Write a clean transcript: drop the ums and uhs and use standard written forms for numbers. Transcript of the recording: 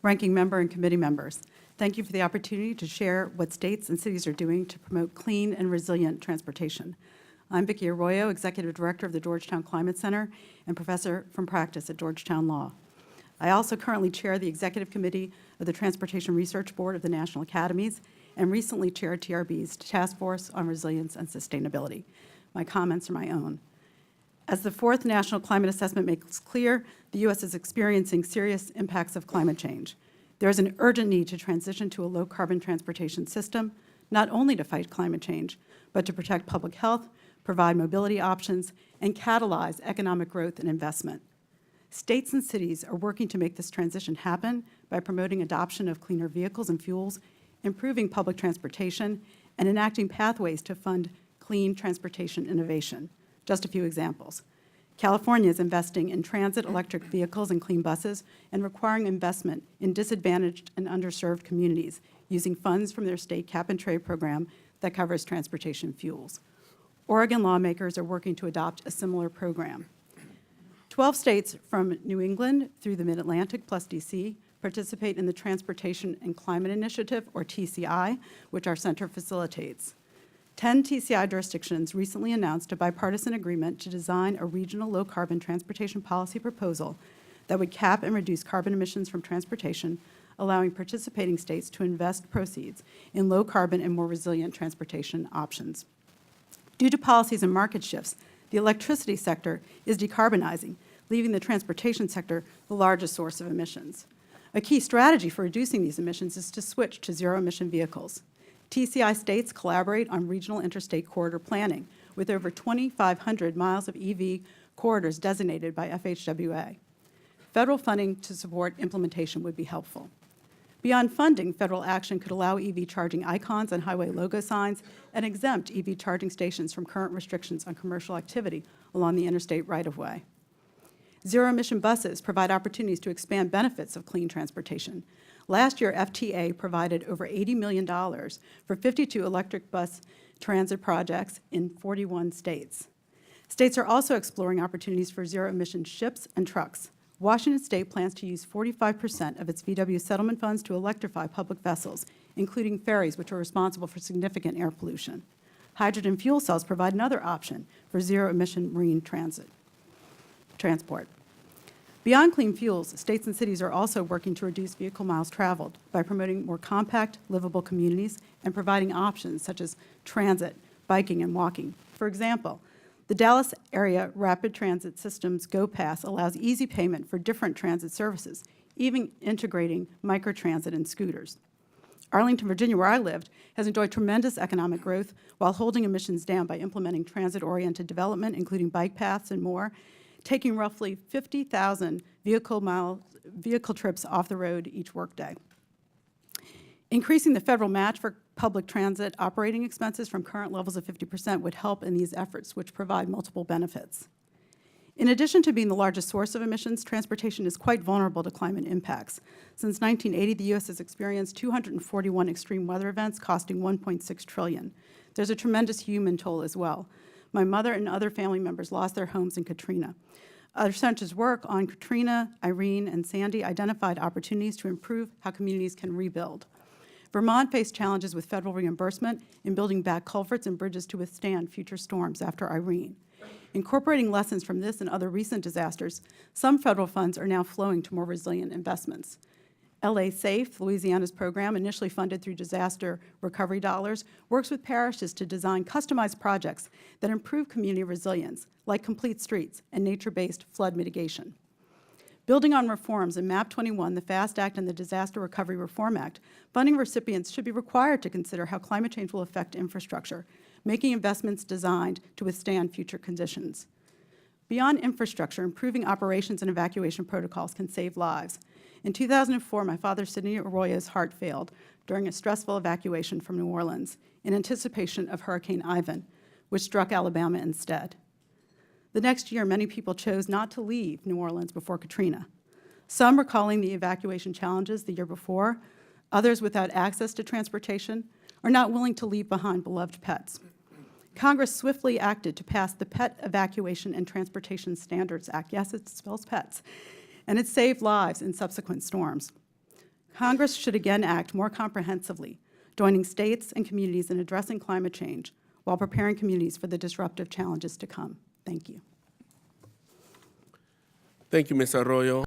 Ranking Member and committee members, thank you for the opportunity to share what states and cities are doing to promote clean and resilient transportation. I'm Vicki Arroyo, Executive Director of the Georgetown Climate Center and Professor from Practice at Georgetown Law. I also currently chair the Executive Committee of the Transportation Research Board of the National Academies and recently chaired TRB's Task Force on Resilience and Sustainability. My comments are my own. As the fourth National Climate Assessment makes clear, the U.S. is experiencing serious impacts of climate change. There is an urgent need to transition to a low-carbon transportation system, not only to fight climate change, but to protect public health, provide mobility options, and catalyze economic growth and investment. States and cities are working to make this transition happen by promoting adoption of cleaner vehicles and fuels, improving public transportation, and enacting pathways to fund clean transportation innovation. Just a few examples. California is investing in transit electric vehicles and clean buses and requiring investment in disadvantaged and underserved communities using funds from their state cap-and-trade program that covers transportation fuels. Oregon lawmakers are working to adopt a similar program. 12 states from New England through the Mid-Atlantic plus D.C. participate in the Transportation and Climate Initiative, or TCI, which our center facilitates. 10 TCI jurisdictions recently announced a bipartisan agreement to design a regional low-carbon transportation policy proposal that would cap and reduce carbon emissions from transportation, allowing participating states to invest proceeds in low-carbon and more resilient transportation options. Due to policies and market shifts, the electricity sector is decarbonizing, leaving the transportation sector the largest source of emissions. A key strategy for reducing these emissions is to switch to zero-emission vehicles. TCI states collaborate on regional interstate corridor planning, with over 2,500 miles of EV corridors designated by FHWA. Federal funding to support implementation would be helpful. Beyond funding, federal action could allow EV charging icons and highway logo signs and exempt EV charging stations from current restrictions on commercial activity along the interstate right-of-way. Zero-emission buses provide opportunities to expand benefits of clean transportation. Last year, FTA provided over $80 million for 52 electric bus transit projects in 41 states. States are also exploring opportunities for zero-emission ships and trucks. Washington State plans to use 45% of its VW settlement funds to electrify public vessels, including ferries, which are responsible for significant air pollution. Hydrogen fuel cells provide another option for zero-emission marine transport. Beyond clean fuels, states and cities are also working to reduce vehicle miles traveled by promoting more compact, livable communities and providing options such as transit, biking, and walking. For example, the Dallas area Rapid Transit System's Go Pass allows easy payment for different transit services, even integrating microtransit and scooters. Arlington, Virginia, where I lived, has enjoyed tremendous economic growth while holding emissions down by implementing transit-oriented development, including bike paths and more, taking roughly 50,000 vehicle trips off the road each workday. Increasing the federal match for public transit operating expenses from current levels of 50% would help in these efforts, which provide multiple benefits. In addition to being the largest source of emissions, transportation is quite vulnerable to climate impacts. Since 1980, the U.S. has experienced 241 extreme weather events costing $1.6 trillion. There's a tremendous human toll as well. My mother and other family members lost their homes in Katrina. Our center's work on Katrina, Irene, and Sandy identified opportunities to improve how communities can rebuild. Vermont faced challenges with federal reimbursement in building back culverts and bridges to withstand future storms after Irene. Incorporating lessons from this and other recent disasters, some federal funds are now flowing to more resilient investments. LA SAFE, Louisiana's program, initially funded through disaster recovery dollars, works with parishes to design customized projects that improve community resilience, like complete streets and nature-based flood mitigation. Building on reforms in MAP 21, the FAST Act, and the Disaster Recovery Reform Act, funding recipients should be required to consider how climate change will affect infrastructure, making investments designed to withstand future conditions. Beyond infrastructure, improving operations and evacuation protocols can save lives. In 2004, my father, Sidney Arroyo's heart failed during a stressful evacuation from New Orleans in anticipation of Hurricane Ivan, which struck Alabama instead. The next year, many people chose not to leave New Orleans before Katrina. Some recalling the evacuation challenges the year before, others without access to transportation, or not willing to leave behind beloved pets. Congress swiftly acted to pass the Pet Evacuation and Transportation Standards Act. Yes, it spells pets. And it saved lives in subsequent storms. Congress should again act more comprehensively, joining states and communities in addressing climate change while preparing communities for the disruptive challenges to come. Thank you. Thank you, Ms. Arroyo.